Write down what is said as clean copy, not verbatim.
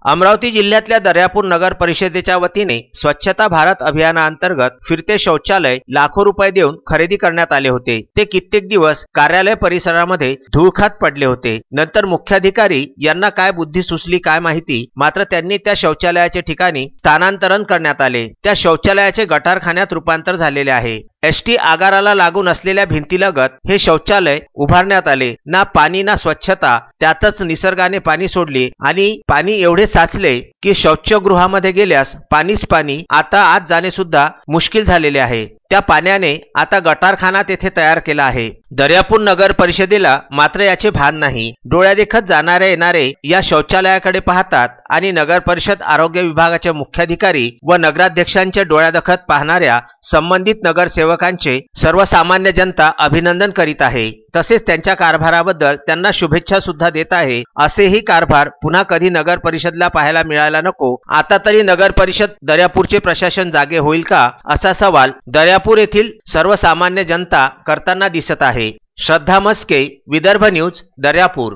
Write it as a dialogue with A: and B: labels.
A: अमरावती जिल्ह्यातल्या दर्यापूर नगर परिषदेच्या वतीने स्वच्छता भारत अभियानाअंतर्गत फिरते शौचालय लाखो रुपये देऊन खरेदी करण्यात आले होते। ते कित्येक दिवस कार्यालय परिसरामध्ये धूळखात पडले होते। नंतर मुख्याधिकारी यांना काय बुद्धी सुचली काय माहिती, मात्र त्यांनी त्या शौचालयाचे ठिकाणी स्थानांतरण करण्यात आले। त्या शौचालयाचे गटारखान्यात रूपांतर झालेले आहे। एसटी आगाराला लागून असलेल्या भिंतीलगत हे शौचालय उभारण्यात आले। ना पाणी ना स्वच्छता, त्यातच निसर्गाने पाणी सोडले आणि पाणी एवढे साचले की शौचगृहामध्ये गेल्यास पाणीच पाणी, आता आत जाणे सुद्धा मुश्किल झालेले आहे। त्या पाण्याने आता गटारखाना तेथे तयार केला आहे। दर्यापूर नगर परिषदेला मात्र याचे भान नाही। डोळ्यादेखत जाणारे येणारे या शौचालयाकडे पाहतात आणि नगर परिषद आरोग्य विभागाचे मुख्याधिकारी व नगराध्यक्षांच्या डोळ्यादेखत पाहणाऱ्या संबंधित नगरसेवकांचे सर्वसामान्य जनता अभिनंदन करीत आहे। तसेच त्यांच्या कारभाराबद्दल त्यांना शुभेच्छा सुद्धा देत आहे। असेही कारभार पुन्हा कधी नगर परिषदला पाहायला मिळायला नको। आता तरी नगर परिषद दर्यापूरचे प्रशासन जागे होईल का, असा सवाल दर्यापूर येथील सर्वसामान्य जनता करताना दिसत आहे। श्रद्धा मस्के, विदर्भ न्यूज, दर्यापूर।